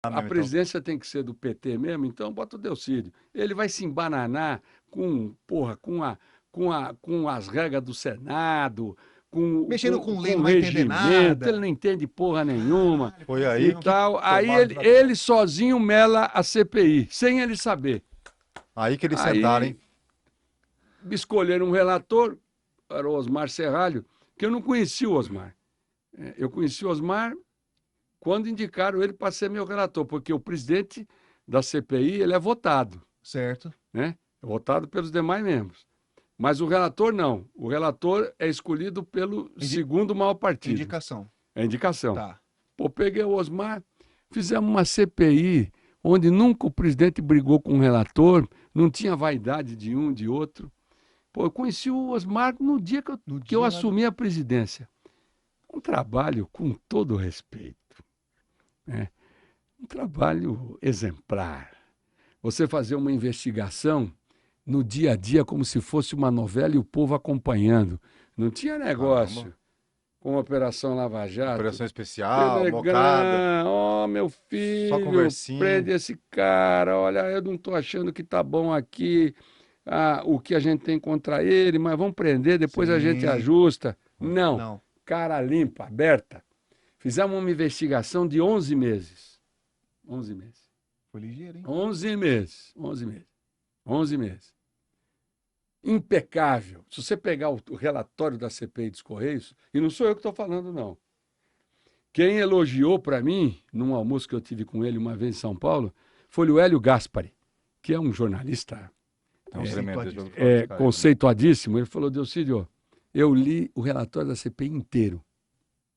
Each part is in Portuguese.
A presidência tem que ser do PT mesmo, então bota o Delcídio. Ele vai se embananar porra, com as regras do Senado, Mexendo com lei, com não o vai entender regimento, ele nada. não entende porra nenhuma Caralho, Foi e aí que tal. Aí tomaram ele sozinho mela a CPI, sem ele saber. Aí que eles sentaram, hein? Me escolheram um relator, era o Osmar Serralho, que eu não conhecia o Osmar. Eu conheci o Osmar quando indicaram ele para ser meu relator, porque o presidente da CPI ele é votado, certo. né? É votado pelos demais membros. Mas o relator não. O relator é escolhido pelo segundo maior partido. Indicação. É indicação. Tá. Pô, peguei o Osmar, fizemos uma CPI, onde nunca o presidente brigou com o relator, não tinha vaidade de um, de outro. Pô, eu conheci o Osmar no dia que eu assumi a presidência. Um trabalho com todo respeito, né? Um trabalho exemplar. Você fazer uma investigação no dia a dia como se fosse uma novela e o povo acompanhando. Não tinha negócio. Caramba. Com a Operação Lava Jato. Operação especial, Telegram, mocada. ó, meu Só filho, conversinha. prende esse cara. Olha, eu não estou achando que tá bom aqui o que a gente tem contra ele, mas vamos prender, depois a gente Sim. ajusta. Não, Não. cara limpa, aberta. Fizemos uma investigação de 11 meses. 11 meses. Foi ligeiro, hein? 11 meses. 11 meses. 11 meses. Impecável. Se você pegar o relatório da CPI dos Correios, e não sou eu que estou falando, não. Quem elogiou para mim, num almoço que eu tive com ele uma vez em São Paulo, foi o Hélio Gaspari, que é um jornalista conceituadíssimo. Ele falou, Delcídio, eu li o relatório da CPI inteiro.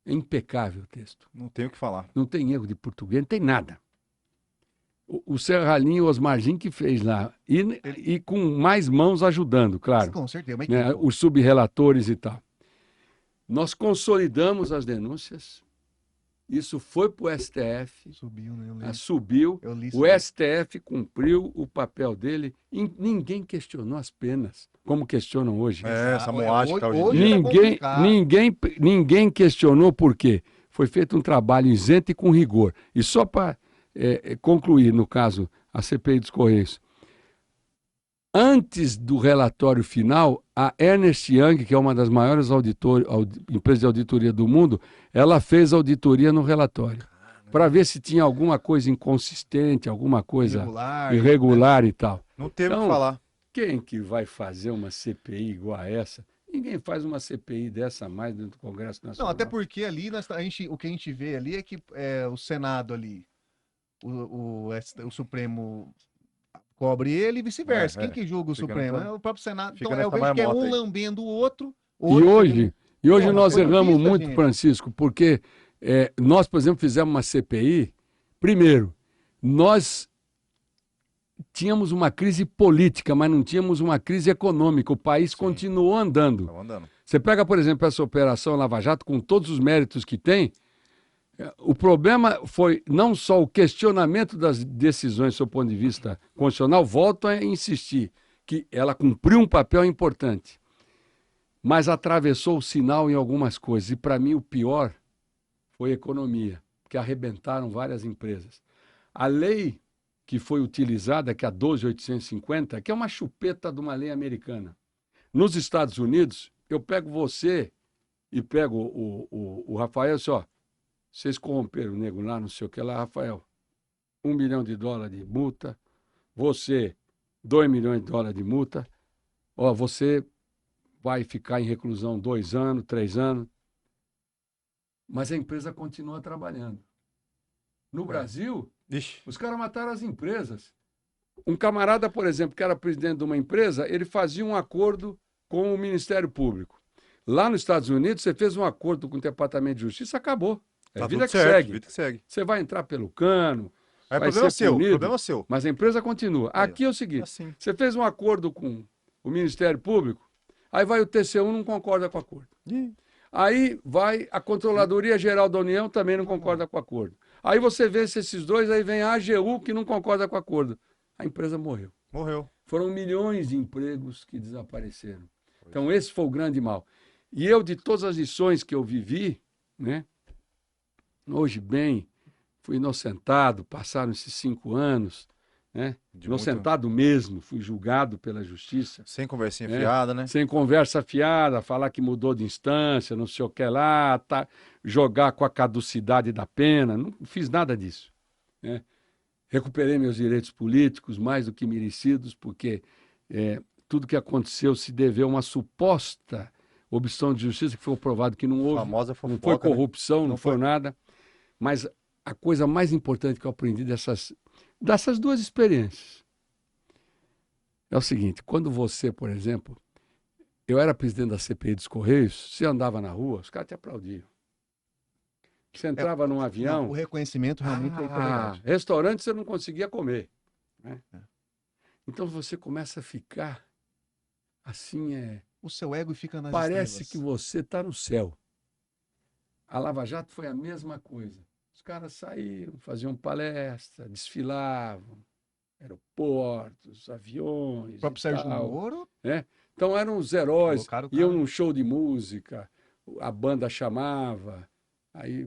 É impecável o texto. Não tem o que falar. Não tem erro de português, não tem nada. O Serralinho, o Osmarzinho que fez lá. E com mais mãos ajudando, claro. Com certeza. Né, os subrelatores e tal. Nós consolidamos as denúncias. Isso foi para o STF. Subiu, né? Subiu. O STF cumpriu o papel dele. E ninguém questionou as penas, como questionam hoje. Essa moagem que está hoje em dia. Ninguém questionou por quê. Foi feito um trabalho isento e com rigor. E só para concluir, no caso, a CPI dos Correios. Antes do relatório final, a Ernst Young, que é uma das maiores empresas de auditoria do mundo, ela fez auditoria no relatório, para ver se tinha alguma coisa inconsistente, alguma coisa irregular e tal. Não teve o que falar. Quem que vai fazer uma CPI igual a essa? Ninguém faz uma CPI dessa mais dentro do Congresso Nacional. Não, até porque ali o que a gente vê ali é que o Senado ali, o Supremo cobre ele e vice-versa. Quem que julga o Supremo? É o próprio Senado. Então eu vejo que é um lambendo o outro. E hoje nós erramos muito, Francisco, porque nós, por exemplo, fizemos uma CPI. Primeiro, nós tínhamos uma crise política, mas não tínhamos uma crise econômica. O país continuou andando. Você pega, por exemplo, essa Operação Lava Jato, com todos os méritos que tem. O problema foi não só o questionamento das decisões do seu ponto de vista constitucional, volto a insistir, que ela cumpriu um papel importante, mas atravessou o sinal em algumas coisas. E, para mim, o pior foi a economia, porque arrebentaram várias empresas. A lei que foi utilizada, que é a 12.850, que é uma chupeta de uma lei americana. Nos Estados Unidos, eu pego você e pego o Rafael, só. Vocês corromperam o nego lá, não sei o que lá, Rafael. $1 milhão de multa. Você, $2 milhões de multa. Ó, você vai ficar em reclusão 2 anos, 3 anos. Mas a empresa continua trabalhando. No Brasil, os caras mataram as empresas. Um camarada, por exemplo, que era presidente de uma empresa, ele fazia um acordo com o Ministério Público. Lá nos Estados Unidos, você fez um acordo com o Departamento de Justiça, acabou. É vida que segue. Você vai entrar pelo cano, vai ser punido, problema seu. Mas a empresa continua. Aqui é o seguinte, você fez um acordo com o Ministério Público, aí vai o TCU não concorda com o acordo. Aí vai a Controladoria Geral da União, também não concorda com o acordo. Aí você vence esses dois, aí vem a AGU que não concorda com o acordo. A empresa morreu. Foram milhões de empregos que desapareceram. Então esse foi o grande mal. E eu, de todas as lições que eu vivi, né? Hoje bem, fui inocentado, passaram esses 5 anos, né? Inocentado mesmo, fui julgado pela justiça. Sem conversinha fiada, né? Sem conversa fiada, falar que mudou de instância, não sei o que lá, tá, jogar com a caducidade da pena, não fiz nada disso, né? Recuperei meus direitos políticos, mais do que merecidos, porque tudo que aconteceu se deveu a uma suposta obstrução de justiça, que foi provado que não houve, Famosa fofoca, não foi corrupção, né? não foi nada. Mas a coisa mais importante que eu aprendi dessas 2 experiências é o seguinte: quando você, por exemplo, eu era presidente da CPI dos Correios, você andava na rua, os caras te aplaudiam. Você entrava num avião... Não, o reconhecimento realmente é importante. Restaurante você não conseguia comer, né? Então você começa a ficar assim, o seu ego fica nas parece estrelas. que você está no céu. A Lava Jato foi a mesma coisa. Os caras saíram, faziam palestra, desfilavam, aeroportos, aviões. O próprio Sérgio Moro. Né? Então eram os heróis, iam num show de música, a banda chamava, aí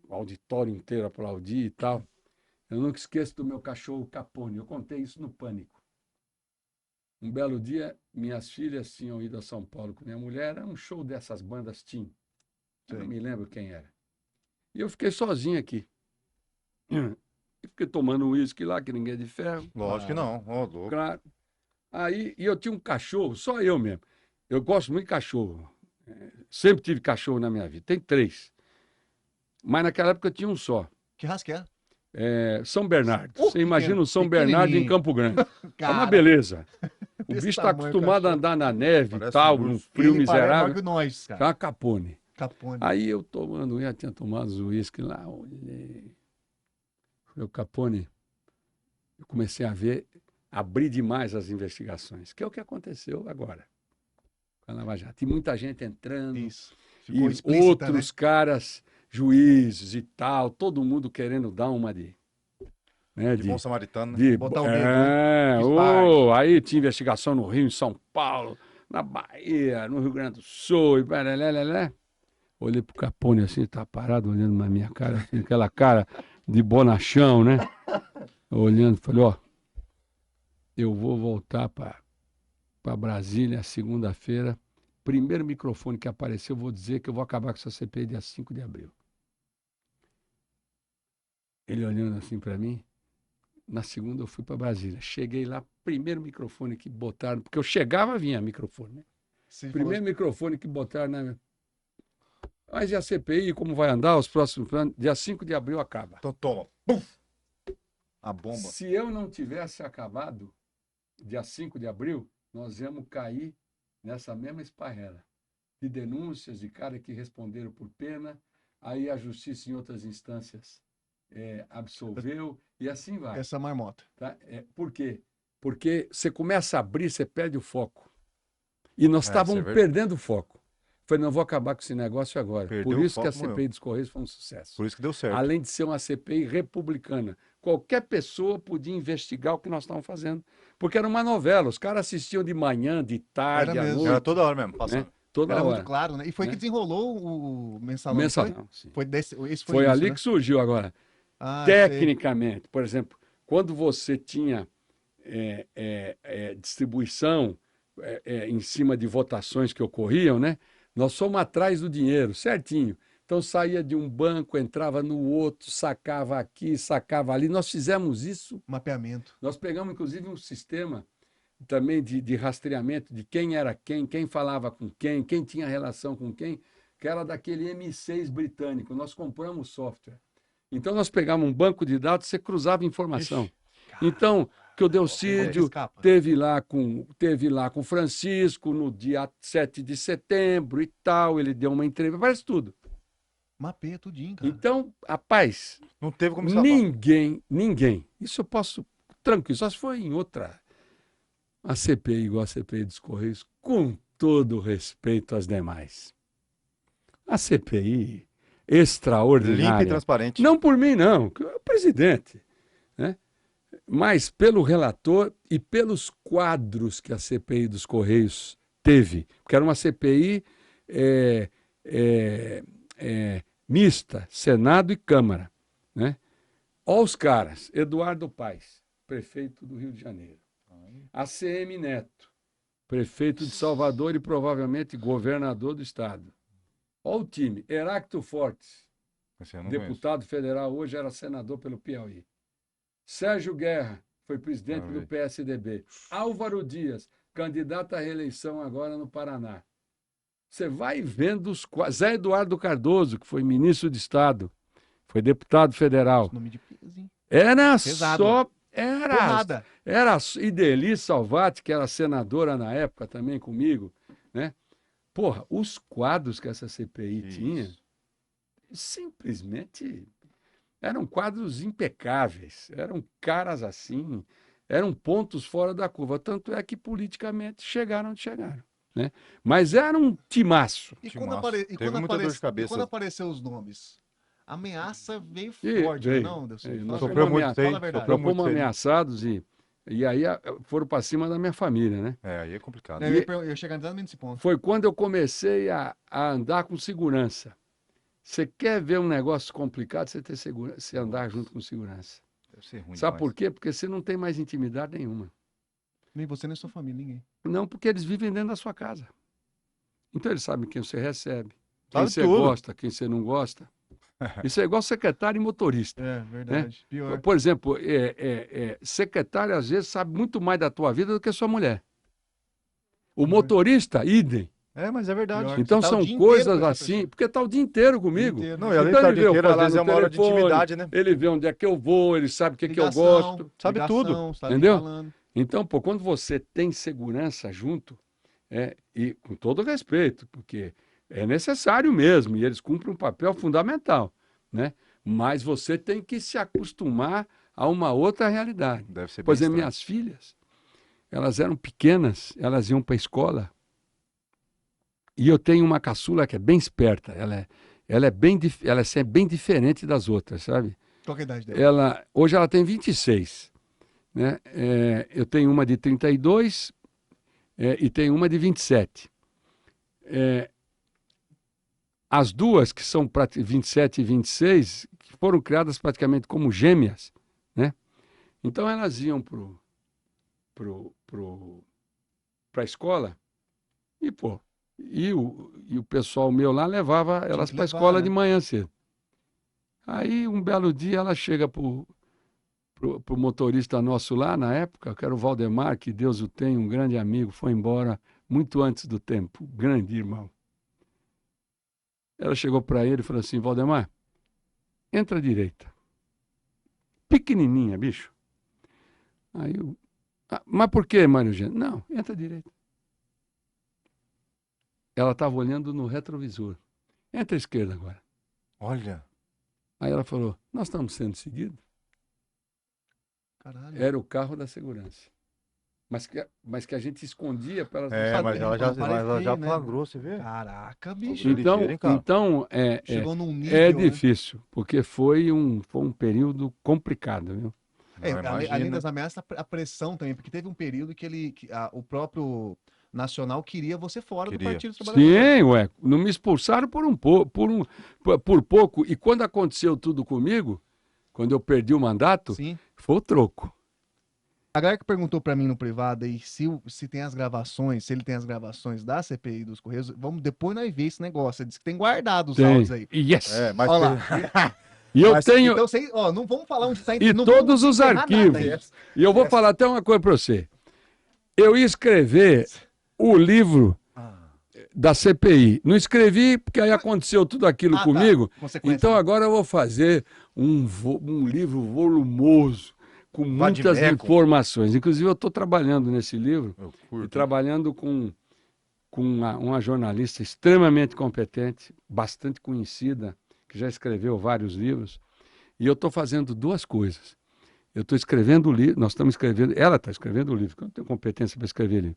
o auditório inteiro aplaudia e tal. Eu nunca esqueço do meu cachorro Capone, eu contei isso no Pânico. Um belo dia, minhas filhas tinham ido a São Paulo com minha mulher, era um show dessas bandas Tim. Eu não me lembro quem era. E eu fiquei sozinho aqui. Eu fiquei tomando um uísque lá, que ninguém é de ferro. Lógico que não, louco. Claro. Aí, e eu tinha um cachorro, só eu mesmo. Eu gosto muito de cachorro. Sempre tive cachorro na minha vida. Tem 3. Mas naquela época eu tinha um só. Que raça que é? São Bernardo. Você imagina o São Bernardo em Campo Grande. É uma beleza. O bicho está acostumado a andar na neve e tal, num frio miserável. Que nós, cara. É uma Capone. Capone. Aí eu tomando, já tinha tomado os uísque lá, olhei. Falei, Capone, eu comecei a abrir demais as investigações, que é o que aconteceu agora com a Lava Jato. E muita gente entrando, e outros caras, juízes e tal, todo mundo querendo dar uma de bom samaritano, né? De botar o dedo. Aí tinha investigação no Rio, em São Paulo, na Bahia, no Rio Grande do Sul, e baralé. Olhei pro Capone assim, tá parado, olhando na minha cara, assim, aquela cara de bonachão, né? Olhando, falei, eu vou voltar para Brasília segunda-feira. Primeiro microfone que apareceu, eu vou dizer que eu vou acabar com essa CPI dia 5 de abril. Ele olhando assim para mim. Na segunda eu fui para Brasília. Cheguei lá, primeiro microfone que botaram, porque eu chegava, vinha microfone, né? Primeiro microfone que botaram na... Mas e a CPI, como vai andar os próximos planos? Dia 5 de abril acaba. Então toma. Pum! A bomba. Se eu não tivesse acabado, dia 5 de abril, nós íamos cair nessa mesma esparrela de denúncias de caras que responderam por pena, aí a justiça em outras instâncias absolveu, e assim vai. Essa marmota. Tá? Por quê? Porque você começa a abrir, você perde o foco. E nós estávamos perdendo o foco. Falei, não vou acabar com esse negócio agora. Por isso que a CPI dos Correios foi um sucesso. Por isso que deu certo. Além de ser uma CPI republicana. Qualquer pessoa podia investigar o que nós estávamos fazendo. Porque era uma novela. Os caras assistiam de manhã, de tarde, à noite. Era toda hora mesmo, passando. Né? Toda hora. Muito claro, né? E foi que desenrolou o Mensalão. Mensalão, sim. Foi ali, né? que surgiu agora. Tecnicamente, por exemplo, quando você tinha distribuição em cima de votações que ocorriam, né? Nós fomos atrás do dinheiro, certinho. Então saía de um banco, entrava no outro, sacava aqui, sacava ali. Nós fizemos isso. Mapeamento. Nós pegamos, inclusive, um sistema também de rastreamento de quem era quem falava com quem tinha relação com quem, que era daquele M6 britânico. Nós compramos software. Então nós pegávamos um banco de dados, você cruzava informação. Ixi, então, que o Delcídio teve lá com Francisco no dia 7 de setembro e tal, ele deu uma entrevista, parece tudo. Mapeia tudinho, cara. Então, rapaz, não teve como ninguém, isso eu posso, tranquilo, só se foi em outra, a CPI igual a CPI dos Correios, com todo respeito às demais. A CPI extraordinária. Limpa e transparente. Não por mim, não, o presidente, né? Mas pelo relator e pelos quadros que a CPI dos Correios teve, porque era uma CPI mista, Senado e Câmara, né? Olha os caras. Eduardo Paes, prefeito do Rio de Janeiro. ACM Neto, prefeito de Salvador e provavelmente governador do estado. Olha o time. Heráclito Fortes, deputado federal, hoje era senador pelo Piauí. Sérgio Guerra, foi presidente do PSDB. Álvaro Dias, candidato à reeleição agora no Paraná. Você vai vendo os quadros. Zé Eduardo Cardoso, que foi ministro de Estado, foi deputado federal. Nome de peso, hein? Era Pesado. só... Porrada. Era Ideli Salvati, que era senadora na época também comigo, né? Porra, os quadros que essa CPI tinha, simplesmente eram quadros impecáveis, eram caras assim, eram pontos fora da curva. Tanto é que politicamente chegaram onde chegaram, né? Mas era um timaço. E quando apareceu os nomes? A ameaça veio forte, não, Deus? Nós fomos ameaçados e aí foram para cima da minha família, né? Aí é complicado. Eu ia chegar exatamente nesse ponto. Foi quando eu comecei a andar com segurança. Você quer ver um negócio complicado, você ter segurança, você andar junto com segurança. Deve ser ruim. Sabe por quê? Porque você não tem mais intimidade nenhuma. Nem você, nem sua família, ninguém. Não, porque eles vivem dentro da sua casa. Então eles sabem quem você recebe, quem Sabe você tudo. gosta, quem você não gosta. Isso é igual secretário e motorista. É, verdade. Né? Pior. Por exemplo, secretário às vezes sabe muito mais da tua vida do que a sua mulher. O motorista, idem. Mas é verdade. Pior. Então Tá são coisas assim, porque tá o dia inteiro comigo. Não, e além Então de estar o ele dia vê eu inteiro, às falar vezes é no uma hora de telefone, intimidade, né? ele vê onde é que eu vou, ele sabe o que, que eu gosto. Sabe tudo. Entendeu? Então, pô, quando você tem segurança junto, e com todo respeito, porque é necessário mesmo, e eles cumprem um papel fundamental, né? Mas você tem que se acostumar a uma outra realidade. Deve ser bem Por exemplo, estranho. minhas filhas, elas eram pequenas, elas iam para a escola, e eu tenho uma caçula que é bem esperta, ela é bem diferente das outras, sabe? Qual que é a idade dela? Hoje ela tem 26, né? Eu tenho uma de 32 e tenho uma de 27. As duas, que são 27 e 26, foram criadas praticamente como gêmeas, né? Então elas iam para a escola e, pô, e o pessoal meu lá levava elas para a escola, né, de manhã cedo. Aí, um belo dia, ela chega pro motorista nosso lá, na época, que era o Valdemar, que Deus o tenha, um grande amigo, foi embora muito antes do tempo, grande irmão. Ela chegou para ele e falou assim: Valdemar, entra à direita. Pequenininha, bicho. Aí eu... mas por quê, Mário Eugênio? Não, entra à direita. Ela estava olhando no retrovisor. Entra à esquerda agora. Olha. Aí ela falou: nós estamos sendo seguidos. Caralho. Era o carro da segurança. Mas que a gente escondia para elas não Mas saberem. ela já flagrou, você vê? Caraca, bicho. Então Chegou num nível, é difícil, porque foi um período complicado, viu? Além das ameaças, a pressão também, porque teve um período que o próprio Nacional queria você fora do Partido Trabalhador. Sim, não me expulsaram por pouco. E quando aconteceu tudo comigo, quando eu perdi o mandato, sim, foi o troco. A galera que perguntou pra mim no privado aí se tem as gravações, se ele tem as gravações da CPI dos Correios, depois nós ver esse negócio. Ele disse que tem guardado os áudios aí. Yes! Mas olha lá. E eu tenho... Então, não vamos falar onde está... E todos os arquivos. E eu vou falar até uma coisa para você. Eu ia escrever o livro da CPI. Não escrevi porque aí aconteceu tudo aquilo comigo. Então agora eu vou fazer um livro volumoso, com muitas informações. Inclusive eu estou trabalhando nesse livro e trabalhando com uma jornalista extremamente competente, bastante conhecida, que já escreveu vários livros. E eu estou fazendo duas coisas. Eu estou escrevendo o livro, nós estamos escrevendo, ela está escrevendo o livro, porque eu não tenho competência para escrever livro.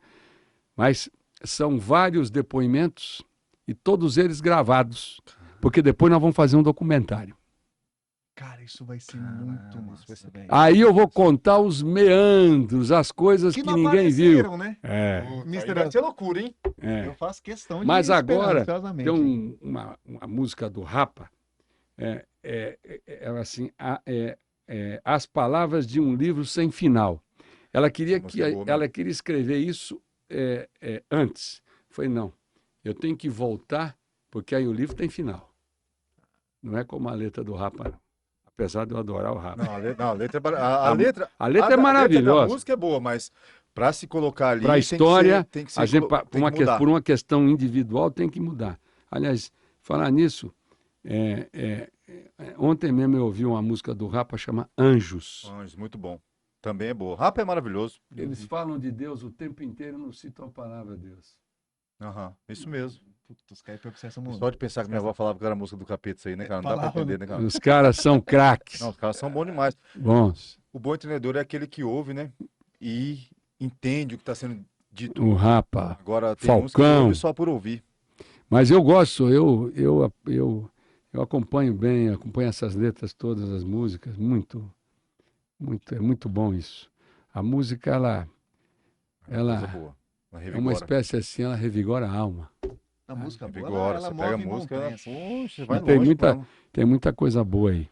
Mas são vários depoimentos e todos eles gravados, porque depois nós vamos fazer um documentário. Cara, isso vai ser muito massa, velho. Aí eu vou contar os meandros, as coisas que ninguém viu. Né? Vai ser loucura, hein? Eu faço questão de Mas agora, tem uma música do Rapa, assim, As Palavras de um Livro Sem Final. Ela queria, ela queria escrever isso antes. Falei, não, eu tenho que voltar, porque aí o livro tem final. Não é como a letra do Rapa, não. Apesar de eu adorar o Rapa. Não, a letra é maravilhosa. A música é boa, mas para se colocar ali... Para a história, tem que ser, por uma questão individual, tem que mudar. Aliás, falar nisso, ontem mesmo eu ouvi uma música do Rapa chamada Anjos. Anjos, muito bom. Também é boa. Rapa é maravilhoso. Eles falam de Deus o tempo inteiro, não citam a palavra Deus. Isso mesmo. Os caras processam muito. Só de pensar que minha avó falava que era a música do capeta, isso aí, né, cara? Não dá pra entender, né, cara? Os caras são craques. Não, os caras são bons demais. Bons. O bom entendedor é aquele que ouve, né? E entende o que está sendo dito. O Rapa, agora tem Falcão. Uns que ouve só por ouvir. Mas eu gosto, eu acompanho bem, acompanho essas letras todas, as músicas, é muito bom isso. A música, ela é uma espécie assim, ela revigora a alma. A música boa, ela você pega a move música, montanhas. vai tem longe, tem muita coisa boa aí.